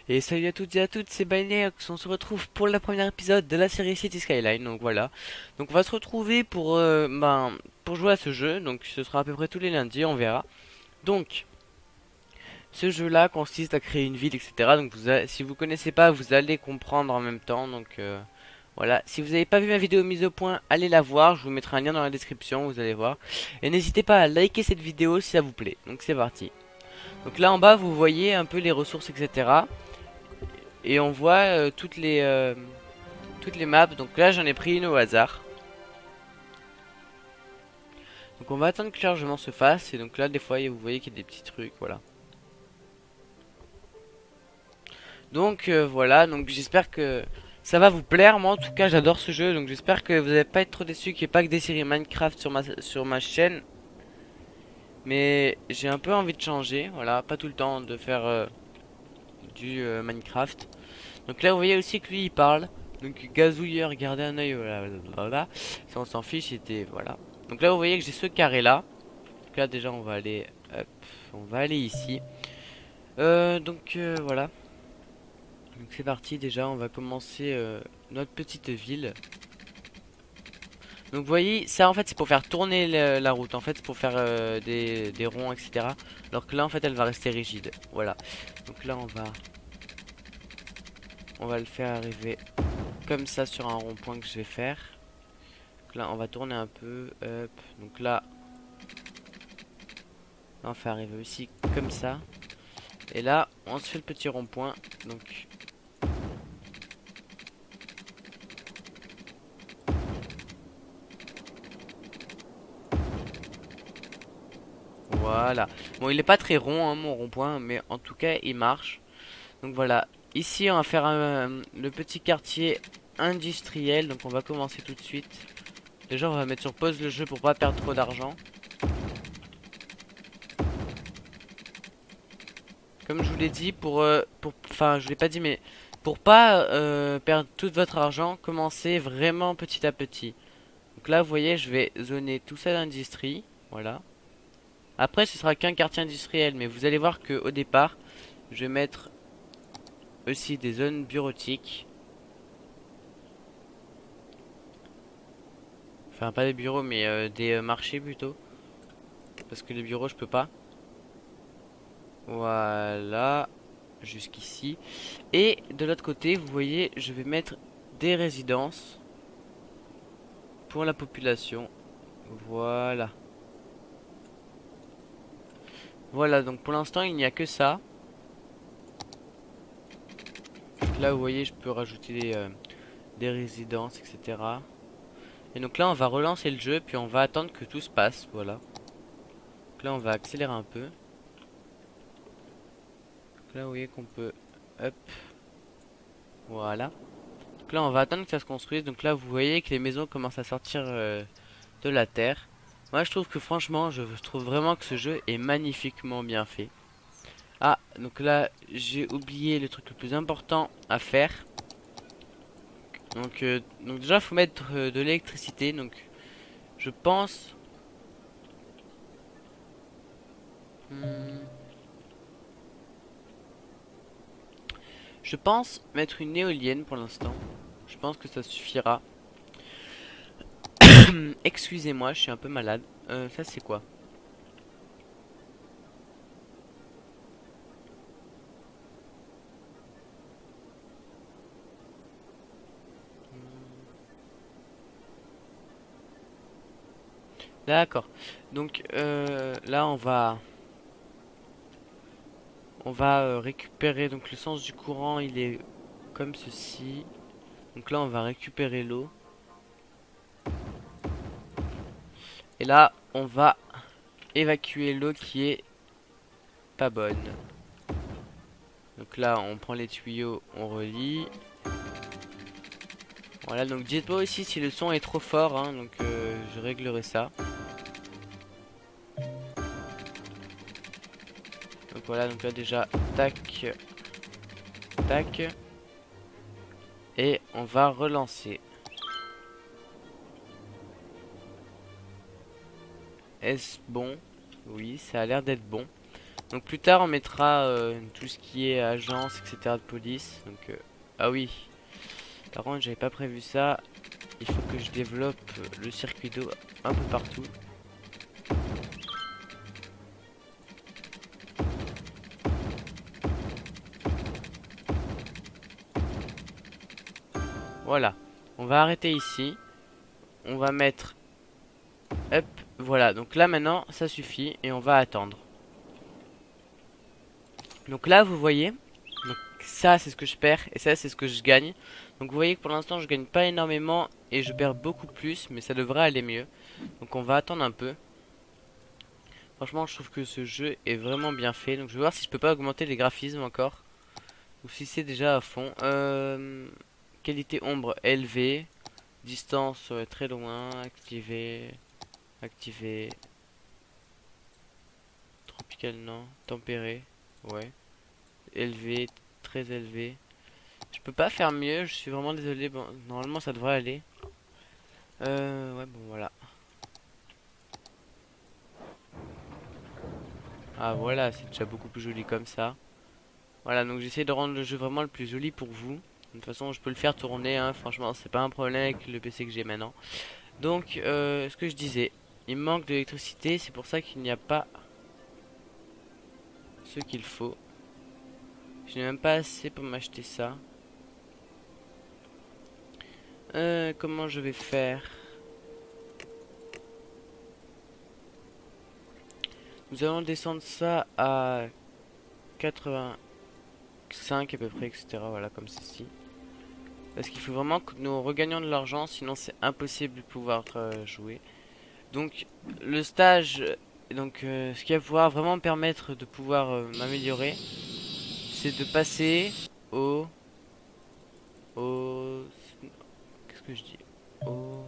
Et salut à toutes et à toutes, c'est Binex, on se retrouve pour le premier épisode de la série City Skyline, donc voilà. Donc on va se retrouver pour jouer à ce jeu, donc ce sera à peu près tous les lundis, on verra. Donc, ce jeu là consiste à créer une ville, etc. Donc si vous connaissez pas, vous allez comprendre en même temps, donc voilà. Si vous n'avez pas vu ma vidéo mise au point, allez la voir, je vous mettrai un lien dans la description, vous allez voir. Et n'hésitez pas à liker cette vidéo si ça vous plaît, donc c'est parti. Donc là en bas vous voyez un peu les ressources, etc. Et on voit toutes les maps. Donc là j'en ai pris une au hasard. Donc on va attendre que le chargement se fasse. Et donc là des fois vous voyez qu'il y a des petits trucs. Voilà. Donc voilà. Donc j'espère que ça va vous plaire. Moi en tout cas j'adore ce jeu. Donc j'espère que vous n'allez pas être trop déçus qu'il n'y ait pas que des séries Minecraft sur ma chaîne. Mais j'ai un peu envie de changer. Voilà. Pas tout le temps de faire du Minecraft. Donc là vous voyez aussi que lui il parle. Donc gazouilleur, gardez un oeil, voilà. Ça on s'en fiche, c'était voilà. Donc là vous voyez que j'ai ce carré là. Donc là déjà on va aller, hop, on va aller ici. Voilà. Donc c'est parti déjà, on va commencer notre petite ville. Donc vous voyez, ça en fait c'est pour faire tourner la route. En fait c'est pour faire des ronds, etc. Alors que là en fait elle va rester rigide. Voilà. Donc là on va le faire arriver comme ça sur un rond-point que je vais faire. Donc là on va tourner un peu, hop. Donc là on fait arriver aussi comme ça. Et là on se fait le petit rond-point. Donc voilà. Bon il est pas très rond hein, mon rond-point, mais en tout cas il marche. Donc voilà. Ici on va faire le petit quartier industriel. Donc on va commencer tout de suite. Déjà on va mettre sur pause le jeu pour pas perdre trop d'argent. Comme je vous l'ai dit, enfin, je vous l'ai pas dit, mais pour pas perdre tout votre argent, commencez vraiment petit à petit. Donc là, vous voyez, je vais zoner tout ça d'industrie, voilà. Après, ce sera qu'un quartier industriel, mais vous allez voir que au départ, je vais mettre aussi des zones bureautiques. Enfin, pas des bureaux, mais des marchés plutôt, parce que les bureaux, je peux pas. Voilà, jusqu'ici. Et de l'autre côté, vous voyez, je vais mettre des résidences pour la population. Voilà. Voilà, donc pour l'instant, il n'y a que ça. Là, vous voyez, je peux rajouter des résidences, etc. Et donc là, on va relancer le jeu, puis on va attendre que tout se passe. Voilà. Donc là, on va accélérer un peu. Donc là, vous voyez qu'on peut... Hop. Voilà. Donc là, on va attendre que ça se construise. Donc là, vous voyez que les maisons commencent à sortir de la terre. Moi, je trouve que franchement, je trouve vraiment que ce jeu est magnifiquement bien fait. Ah, donc là, j'ai oublié le truc le plus important à faire. Donc déjà, il faut mettre de l'électricité. Donc, je pense... Je pense mettre une éolienne pour l'instant. Je pense que ça suffira. Excusez-moi, je suis un peu malade. Ça, c'est quoi? D'accord. Donc, là, on va récupérer. Donc, le sens du courant, il est comme ceci. Donc là, on va récupérer l'eau. Et là, on va évacuer l'eau qui est pas bonne. Donc là, on prend les tuyaux, on relie. Voilà, donc dites-moi aussi si le son est trop fort, hein, donc je réglerai ça. Donc voilà, donc là déjà, tac, tac. Et on va relancer. Est-ce bon? Oui, ça a l'air d'être bon. Donc plus tard on mettra tout ce qui est agence, etc. de police. Donc ah oui, par contre j'avais pas prévu ça. Il faut que je développe le circuit d'eau un peu partout. Voilà, on va arrêter ici. On va mettre, hop, voilà. Donc là maintenant ça suffit et on va attendre. Donc là vous voyez, donc ça c'est ce que je perds et ça c'est ce que je gagne. Donc vous voyez que pour l'instant je gagne pas énormément et je perds beaucoup plus, mais ça devrait aller mieux. Donc on va attendre un peu. Franchement, je trouve que ce jeu est vraiment bien fait. Donc, je vais voir si je peux pas augmenter les graphismes encore. Ou si c'est déjà à fond. Qualité ombre élevée. Distance très loin. Activé. Activé. Tropical, non. Tempéré. Ouais. Élevé. Très élevé. Je peux pas faire mieux. Je suis vraiment désolé. Bon, normalement, ça devrait aller. Ouais, bon, voilà. Ah, voilà. C'est déjà beaucoup plus joli comme ça. Voilà, donc j'essaie de rendre le jeu vraiment le plus joli pour vous. De toute façon, je peux le faire tourner, hein, franchement, c'est pas un problème avec le PC que j'ai maintenant. Donc, ce que je disais, il manque d'électricité, c'est pour ça qu'il n'y a pas ce qu'il faut. Je n'ai même pas assez pour m'acheter ça. Comment je vais faire? Nous allons descendre ça à 85 à peu près, etc. Voilà, comme ceci. Parce qu'il faut vraiment que nous regagnions de l'argent, sinon c'est impossible de pouvoir jouer. Donc le stage, ce qui va pouvoir vraiment me permettre de pouvoir m'améliorer, c'est de passer au, au, qu'est-ce que je dis, au,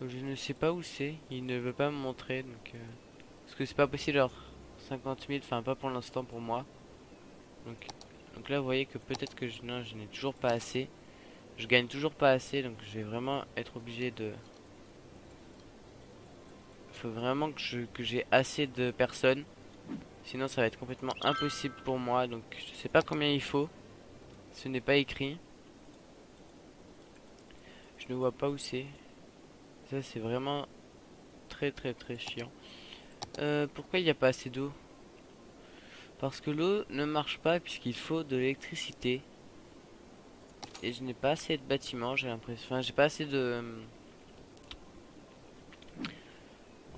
je ne sais pas où c'est, il ne veut pas me montrer, donc parce que c'est pas possible alors 50 000, enfin pas pour l'instant pour moi. Donc, donc là vous voyez que peut-être que non, je n'ai toujours pas assez, je gagne toujours pas assez, donc je vais vraiment être obligé de, faut vraiment que j'ai assez de personnes. Sinon ça va être complètement impossible pour moi. Donc je sais pas combien il faut. Ce n'est pas écrit. Je ne vois pas où c'est. Ça c'est vraiment très chiant. Pourquoi il n'y a pas assez d'eau? Parce que l'eau ne marche pas puisqu'il faut de l'électricité. Et je n'ai pas assez de bâtiments, j'ai l'impression. Enfin j'ai pas assez de...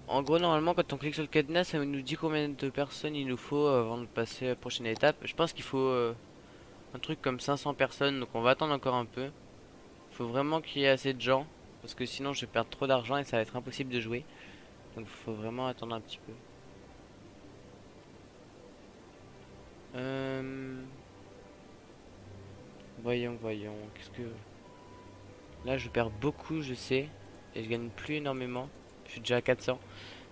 En gros normalement quand on clique sur le cadenas ça nous dit combien de personnes il nous faut avant de passer à la prochaine étape. Je pense qu'il faut un truc comme 500 personnes. Donc on va attendre encore un peu. Faut vraiment qu'il y ait assez de gens. Parce que sinon je vais perdre trop d'argent et ça va être impossible de jouer. Donc faut vraiment attendre un petit peu. Euh... Voyons. Qu'est-ce que... Là je perds beaucoup je sais. Et je gagne plus énormément. Je suis déjà à 400.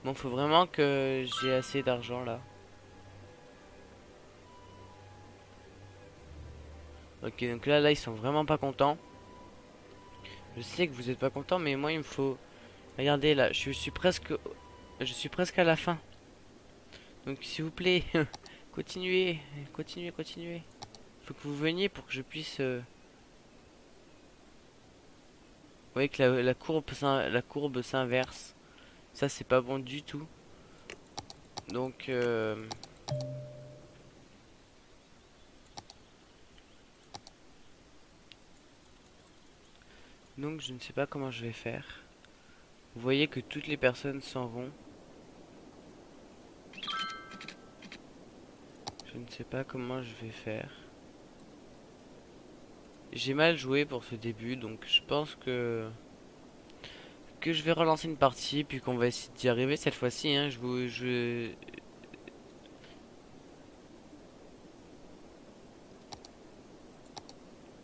Bon faut vraiment que j'ai assez d'argent là. Ok donc là ils sont vraiment pas contents. Je sais que vous êtes pas contents mais moi il me faut... Regardez là je suis presque à la fin. Donc s'il vous plaît, continuez. Faut que vous veniez pour que je puisse... Vous voyez que la courbe s'inverse. Ça c'est pas bon du tout. Donc donc je ne sais pas comment je vais faire. Vous voyez que toutes les personnes s'en vont. Je ne sais pas comment je vais faire. J'ai mal joué pour ce début, donc je pense que je vais relancer une partie, puis qu'on va essayer d'y arriver cette fois-ci. Hein.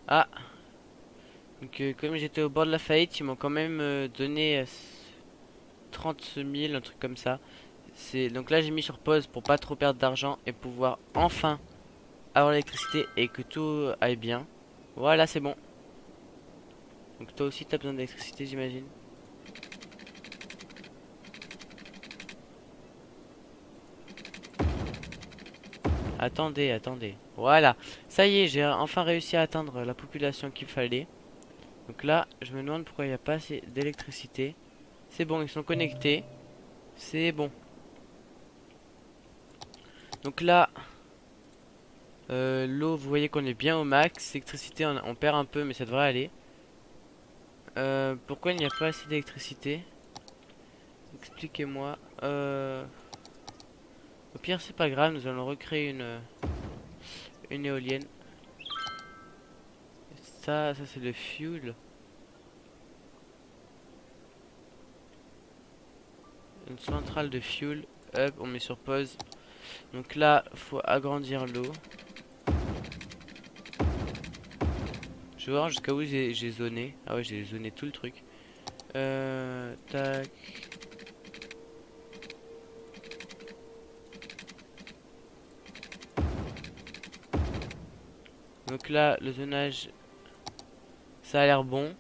Ah, donc comme j'étais au bord de la faillite, ils m'ont quand même donné 30 000, un truc comme ça. C'est donc là j'ai mis sur pause pour pas trop perdre d'argent et pouvoir enfin avoir l'électricité et que tout aille bien. Voilà, c'est bon. Donc toi aussi t'as besoin d'électricité, j'imagine. Attendez, attendez. Voilà. Ça y est, j'ai enfin réussi à atteindre la population qu'il fallait. Donc là, je me demande pourquoi il n'y a pas assez d'électricité. C'est bon, ils sont connectés. C'est bon. Donc là, l'eau, vous voyez qu'on est bien au max. L'électricité, on perd un peu, mais ça devrait aller. Pourquoi il n'y a pas assez d'électricité? Expliquez-moi. Au pire, c'est pas grave, nous allons recréer une éolienne. Ça c'est le fuel. Une centrale de fuel. Hop, on met sur pause. Donc là, faut agrandir l'eau. Je vais voir jusqu'à où j'ai zoné. Ah ouais, j'ai zoné tout le truc. Tac. Donc là, le zonage, ça a l'air bon.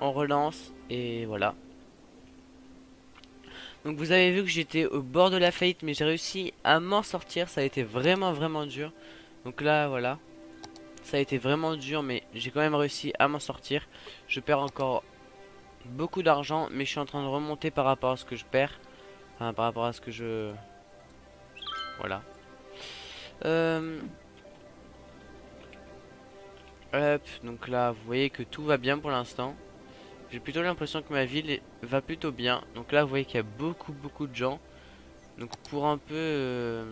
On relance et voilà. Donc vous avez vu que j'étais au bord de la faillite, mais j'ai réussi à m'en sortir. Ça a été vraiment vraiment dur. Donc là, voilà. Ça a été vraiment dur, mais j'ai quand même réussi à m'en sortir. Je perds encore beaucoup d'argent, mais je suis en train de remonter par rapport à ce que je perds. Enfin, par rapport à ce que je... Voilà. Euh... Hop, donc là, vous voyez que tout va bien pour l'instant. J'ai plutôt l'impression que ma ville va plutôt bien. Donc là, vous voyez qu'il y a beaucoup de gens. Donc pour un peu...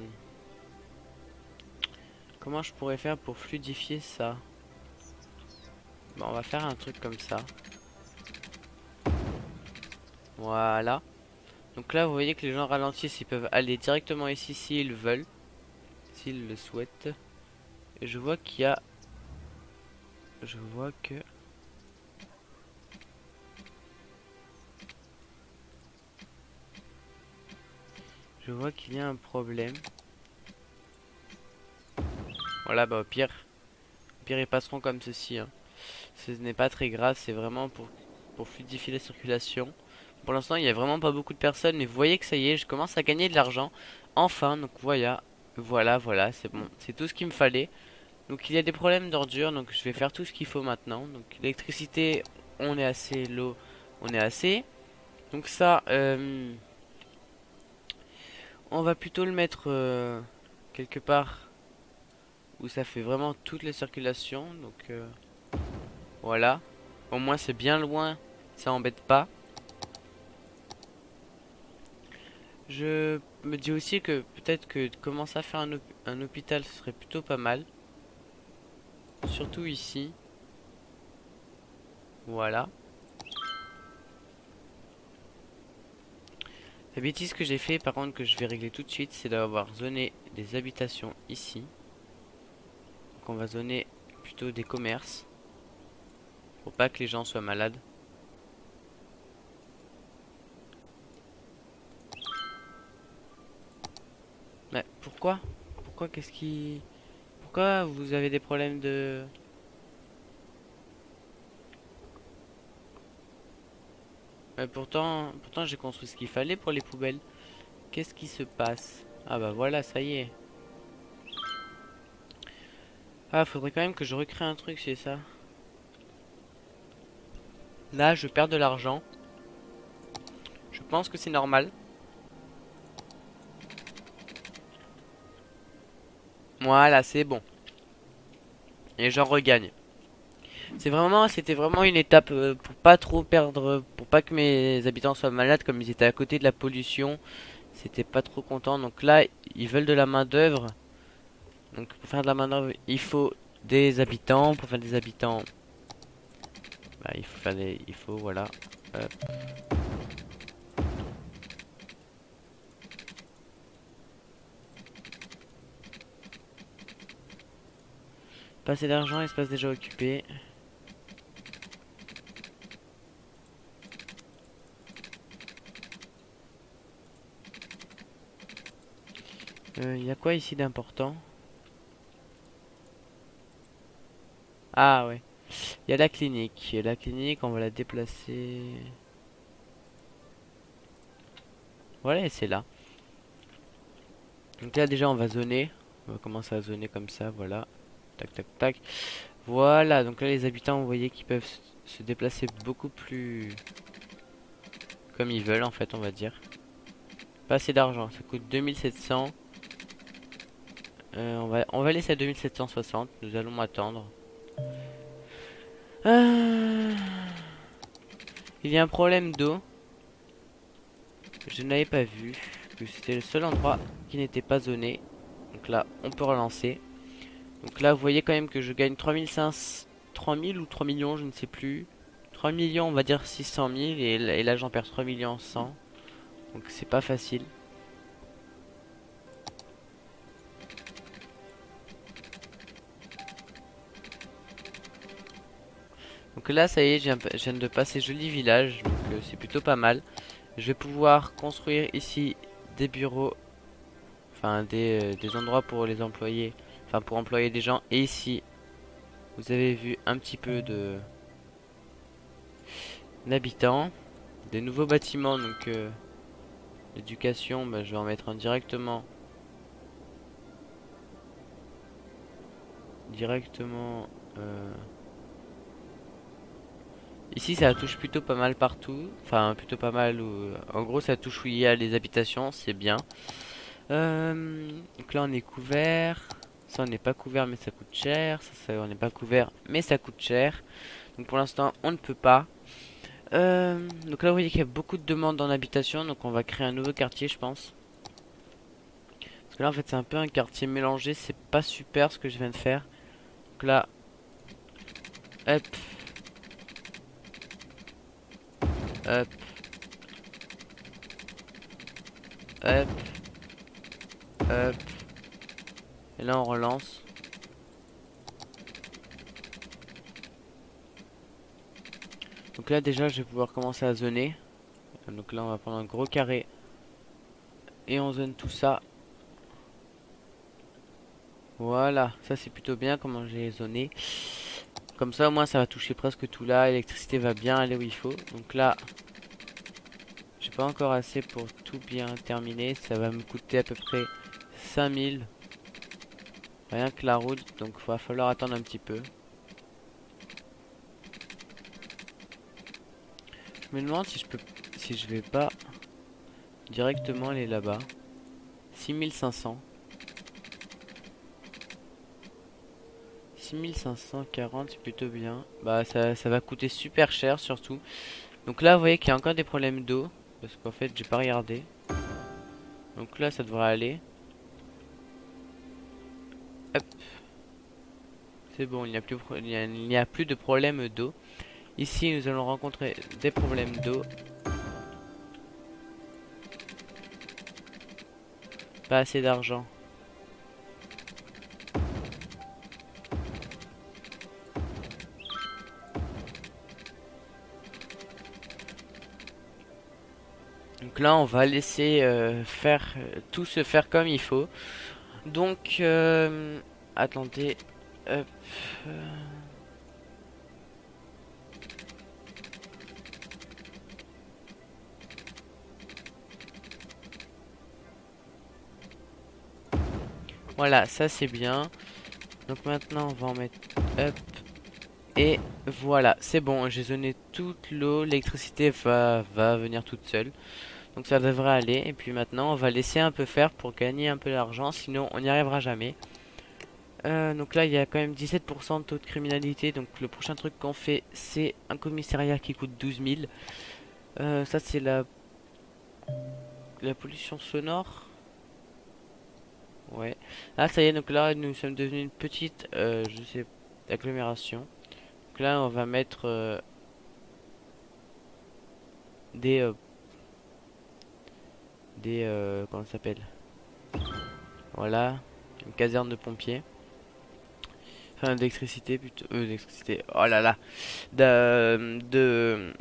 comment je pourrais faire pour fluidifier ça? Bon, on va faire un truc comme ça. Voilà. Donc là, vous voyez que les gens ralentissent. Ils peuvent aller directement ici s'ils veulent. S'ils le souhaitent. Et je vois qu'il y a... Je vois que... Je vois qu'il y a un problème. Voilà, bah au pire ils passeront comme ceci, hein. Ce n'est pas très grave, c'est vraiment pour fluidifier la circulation. Pour l'instant, il n'y a vraiment pas beaucoup de personnes, mais vous voyez que ça y est, je commence à gagner de l'argent. Enfin, donc voilà, c'est bon. C'est tout ce qu'il me fallait. Donc il y a des problèmes d'ordure, donc je vais faire tout ce qu'il faut maintenant. Donc l'électricité, on est assez, l'eau, on est assez. Donc ça, on va plutôt le mettre quelque part où ça fait vraiment toute la circulation. Donc voilà. Au moins c'est bien loin, ça embête pas. Je me dis aussi que peut-être que de commencer à faire un hôpital, ce serait plutôt pas mal. Surtout ici. Voilà. La bêtise que j'ai fait, par contre, que je vais régler tout de suite, c'est d'avoir zoné des habitations ici. Donc on va zoner plutôt des commerces. Pour pas que les gens soient malades. Mais pourquoi? Pourquoi qu'est-ce qui... Pourquoi vous avez des problèmes de... Mais pourtant j'ai construit ce qu'il fallait pour les poubelles. Qu'est-ce qui se passe? Ah bah voilà, ça y est. Ah, faudrait quand même que je recrée un truc, c'est ça. Là, je perds de l'argent. Je pense que c'est normal. Voilà, c'est bon. Et j'en regagne. C'était vraiment une étape pour pas trop perdre, pour pas que mes habitants soient malades, comme ils étaient à côté de la pollution. C'était pas trop content. Donc là, ils veulent de la main d'œuvre. Donc pour faire de la main d'œuvre, il faut des habitants. Pour faire des habitants, bah, il faut voilà. Hop. Pas assez d'argent, espace déjà occupé. Il y a quoi ici d'important? Ah ouais. Il y a la clinique. La clinique, on va la déplacer. Voilà, et c'est là. Donc là déjà on va zoner. On va commencer à zoner comme ça, voilà. Tac, tac, tac. Voilà, donc là les habitants, vous voyez qu'ils peuvent se déplacer beaucoup plus comme ils veulent en fait, on va dire. Pas assez d'argent, ça coûte 2700. On va laisser à 2760, nous allons attendre. Euh, Il y a un problème d'eau. Je n'avais pas vu que c'était le seul endroit qui n'était pas zoné. Donc là, on peut relancer. Donc là, vous voyez quand même que je gagne 3500, 3000 ou 3 millions, je ne sais plus. 3 millions, on va dire 600 000. Et là, j'en perds 3 millions 100. Donc c'est pas facile. Donc là, ça y est, je viens de passer joli village. Donc c'est plutôt pas mal. Je vais pouvoir construire ici des bureaux. Enfin, des endroits pour les employés. Enfin, pour employer des gens. Et ici, vous avez vu un petit peu de d'habitants. Des nouveaux bâtiments. Donc l'éducation, bah, je vais en mettre un directement. Directement. Ici, ça touche plutôt pas mal partout. Enfin, plutôt pas mal. En gros, ça touche où il y a les habitations. C'est bien. Donc là, on est couvert. Ça, on n'est pas couvert, mais ça coûte cher. Ça, on n'est pas couvert, mais ça coûte cher. Donc pour l'instant, on ne peut pas. Donc là, vous voyez qu'il y a beaucoup de demandes en habitation. Donc on va créer un nouveau quartier, je pense. Parce que là, en fait, c'est un peu un quartier mélangé. C'est pas super ce que je viens de faire. Donc là, hop, hop, hop, hop. Et là, on relance. Donc là, déjà, je vais pouvoir commencer à zoner. Donc là, on va prendre un gros carré. Et on zone tout ça. Voilà, ça c'est plutôt bien comment j'ai zoné. Comme ça, au moins, ça va toucher presque tout là. L'électricité va bien aller où il faut. Donc là, j'ai pas encore assez pour tout bien terminer. Ça va me coûter à peu près 5000. Rien que la route. Donc, il va falloir attendre un petit peu. Je me demande si je vais pas directement aller là-bas. 6500. 6540, c'est plutôt bien. Bah, ça va coûter super cher surtout. Donc là, vous voyez qu'il y a encore des problèmes d'eau. Parce qu'en fait, j'ai pas regardé. Donc là, ça devrait aller. Hop, c'est bon, il n'y a plus de problème d'eau. Ici, nous allons rencontrer des problèmes d'eau. Pas assez d'argent. Donc là, on va laisser faire tout se faire comme il faut. Donc, attendez. Hop, euh, voilà, ça c'est bien. Donc maintenant, on va en mettre. Hop. Et voilà, c'est bon. J'ai zoné toute l'eau. L'électricité va venir toute seule. Donc ça devrait aller. Et puis maintenant, on va laisser un peu faire pour gagner un peu d'argent. Sinon, on n'y arrivera jamais. Donc là, il y a quand même 17% de taux de criminalité. Donc le prochain truc qu'on fait, c'est un commissariat qui coûte 12 000. Ça, c'est la pollution sonore. Ouais. Ah, ça y est, donc là, nous sommes devenus une petite, je sais, agglomération. Donc là, on va mettre des, euh, comment ça s'appelle? Voilà, une caserne de pompiers. Enfin, d'électricité plutôt. D'électricité. Oh là là. De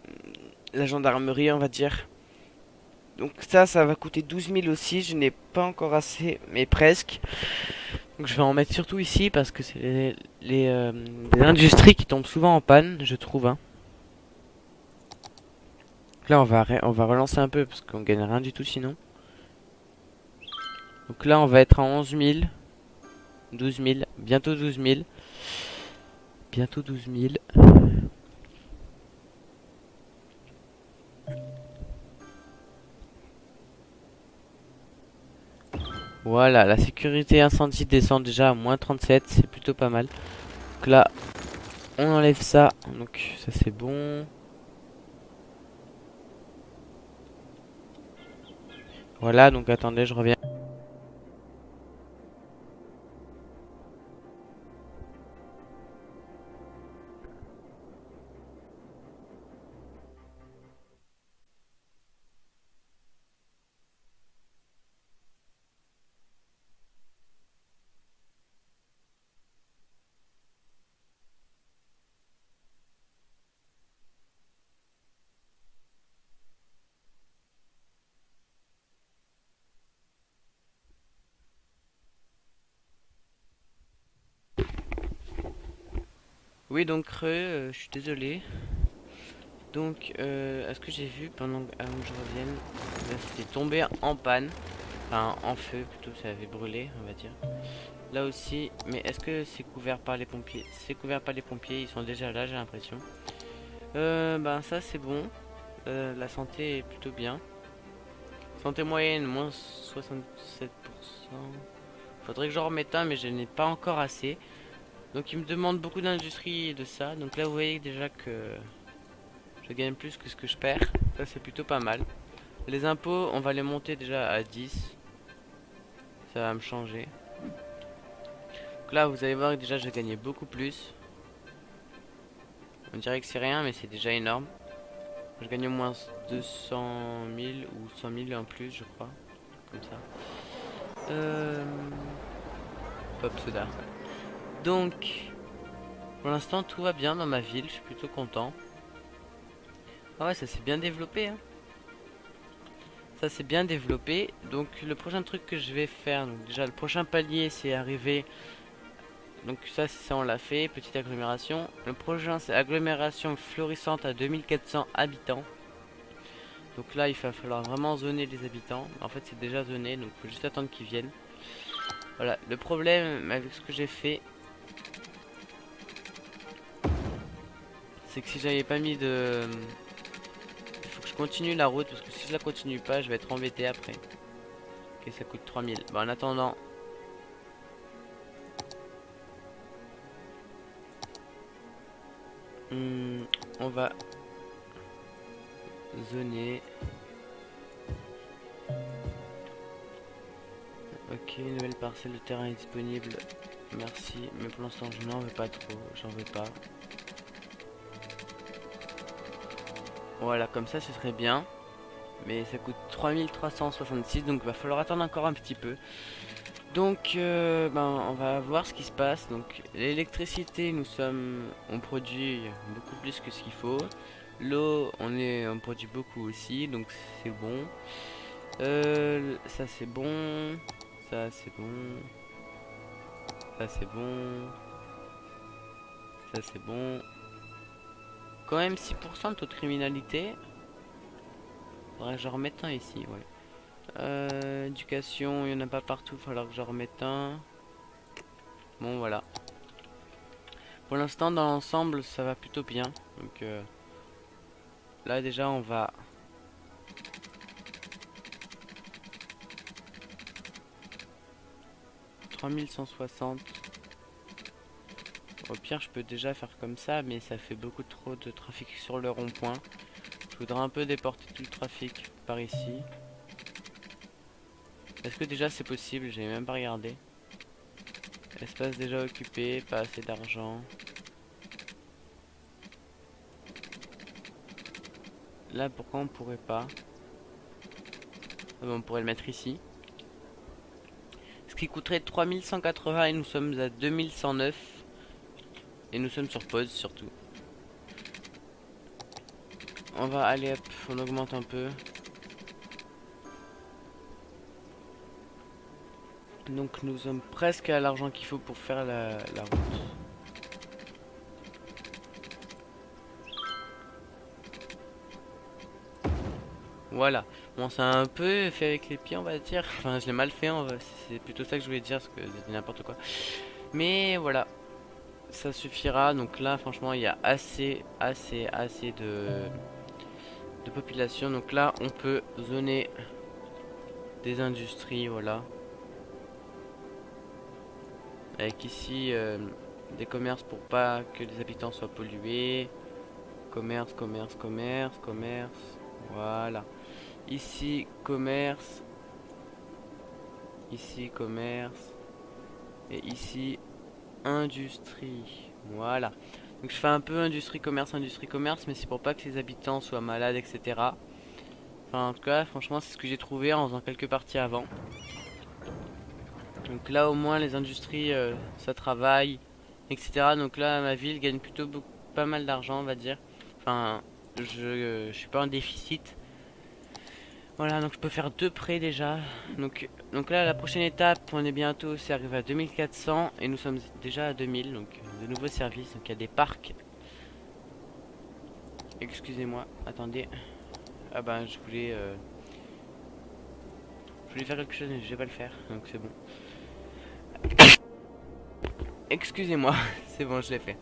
la gendarmerie, on va dire. Donc ça va coûter 12 000 aussi. Je n'ai pas encore assez, mais presque. Donc je vais en mettre surtout ici parce que c'est les industries qui tombent souvent en panne, je trouve. Hein. Donc là, on va relancer un peu parce qu'on gagne rien du tout sinon. Donc là, on va être à 11 000. 12 000, bientôt 12 000. Bientôt 12 000. Voilà, la sécurité incendie descend déjà à moins 37, c'est plutôt pas mal. Donc là, on enlève ça, donc ça c'est bon. Voilà, donc attendez, je reviens. Oui, donc je suis désolé. Donc, est-ce que j'ai vu pendant avant que je revienne, là c'était tombé en panne, enfin en feu plutôt, ça avait brûlé, on va dire. Là aussi, mais est-ce que c'est couvert par les pompiers? C'est couvert par les pompiers, ils sont déjà là, j'ai l'impression. Ben ça c'est bon. La santé est plutôt bien. Santé moyenne, moins 67%. Faudrait que j'en remette un, mais je n'ai pas encore assez. Donc il me demande beaucoup d'industrie et de ça. Donc là vous voyez déjà que je gagne plus que ce que je perds. Ça c'est plutôt pas mal. Les impôts, on va les monter déjà à 10. Ça va me changer. Donc là vous allez voir que déjà je gagnais beaucoup plus. On dirait que c'est rien, mais c'est déjà énorme. Je gagne au moins 200 000 ou 100 000 en plus, je crois. Comme ça. Pop soda. Donc, pour l'instant, tout va bien dans ma ville. Je suis plutôt content. Ah ouais, ça s'est bien développé. Hein. Ça s'est bien développé. Donc, le prochain truc que je vais faire, donc déjà le prochain palier, c'est arriver. Donc ça on l'a fait, petite agglomération. Le prochain c'est agglomération florissante à 2400 habitants. Donc là il va falloir vraiment zoner les habitants. En fait c'est déjà zoné, donc il faut juste attendre qu'ils viennent. Voilà, le problème avec ce que j'ai fait, c'est que si j'avais pas mis de... Il faut que je continue la route, parce que si je la continue pas, je vais être embêté après. Ok, ça coûte 3000. Bon, en attendant... on va zoner. Ok, nouvelle parcelle de terrain est disponible. Merci, mais pour l'instant je n'en veux pas trop, j'en veux pas. Voilà, comme ça ce serait bien. Mais ça coûte 3366, donc il va falloir attendre encore un petit peu. Donc ben, on va voir ce qui se passe. Donc l'électricité, on produit beaucoup plus que ce qu'il faut. L'eau, on produit beaucoup aussi, donc c'est bon. Ça c'est bon, ça c'est bon, ça c'est bon, ça c'est bon. Quand même 6% de taux de criminalité. Faudrait que j'en remette un ici, ouais. Éducation, il n'y en a pas partout, il va falloir que j'en remette un. Bon voilà. Pour l'instant dans l'ensemble ça va plutôt bien. Donc là déjà on va... $3160. Au pire je peux déjà faire comme ça, mais ça fait beaucoup trop de trafic sur le rond-point. Je voudrais un peu déporter tout le trafic par ici. Est-ce que déjà c'est possible? J'ai même pas regardé. Espace déjà occupé, pas assez d'argent. Là pourquoi on pourrait pas? Ah bon, on pourrait le mettre ici. Ce qui coûterait 3180 et nous sommes à 2109. Et nous sommes sur pause surtout. On va aller hop, on augmente un peu. Donc nous sommes presque à l'argent qu'il faut pour faire la route. Voilà. Bon, c'est un peu fait avec les pieds, on va dire. Enfin, je l'ai mal fait, c'est plutôt ça que je voulais dire, parce que c'était n'importe quoi. Mais voilà, ça suffira. Donc là, franchement, il y a assez de population. Donc là, on peut zoner des industries, voilà. Avec ici des commerces pour pas que les habitants soient pollués. Commerce, commerce, commerce, commerce. Voilà. Ici, commerce. Ici, commerce. Et ici, industrie. Voilà. Donc je fais un peu industrie, commerce, mais c'est pour pas que les habitants soient malades, etc. Enfin, en tout cas, franchement, c'est ce que j'ai trouvé en faisant quelques parties avant. Donc là, au moins, les industries, ça travaille, etc. Donc là, ma ville gagne plutôt pas mal d'argent, on va dire. Enfin, je suis pas en déficit. Voilà, donc je peux faire deux prêts déjà. Donc là, la prochaine étape, on est bientôt, c'est arrivé à 2400 et nous sommes déjà à 2000. Donc de nouveaux services. Donc il y a des parcs. Excusez-moi, attendez. Ah ben, je voulais faire quelque chose, mais je vais pas le faire. Donc c'est bon. Excusez-moi, c'est bon, je l'ai fait.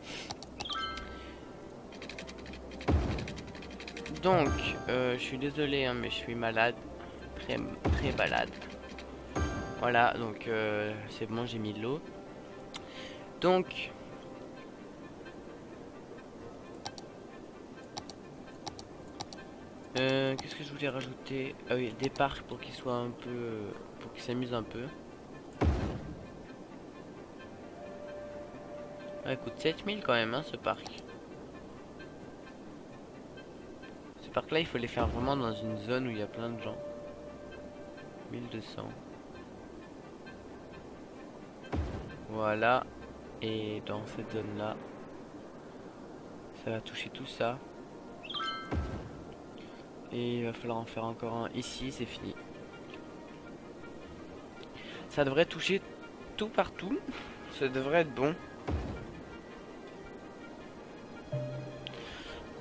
Donc, je suis désolé, hein, mais je suis malade. Très, très malade. Voilà, donc c'est bon, j'ai mis de l'eau. Donc, qu'est-ce que je voulais rajouter? Ah oui, des parcs pour qu'ils soient un peu... pour qu'ils s'amusent un peu. Ah, il coûte 7000 quand même, hein, ce parc. Ce parc-là, il faut les faire vraiment dans une zone où il y a plein de gens. 1200. Voilà. Et dans cette zone-là, ça va toucher tout ça. Et il va falloir en faire encore un ici, c'est fini. Ça devrait toucher tout partout. Ça devrait être bon.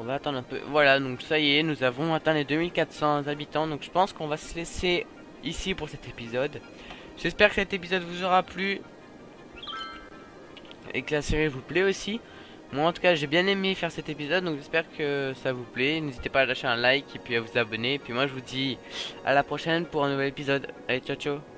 On va attendre un peu. Voilà, donc ça y est, nous avons atteint les 2400 habitants. Donc je pense qu'on va se laisser ici pour cet épisode. J'espère que cet épisode vous aura plu. Et que la série vous plaît aussi. Moi en tout cas j'ai bien aimé faire cet épisode. Donc j'espère que ça vous plaît. N'hésitez pas à lâcher un like et puis à vous abonner. Et puis moi je vous dis à la prochaine pour un nouvel épisode. Allez, ciao ciao.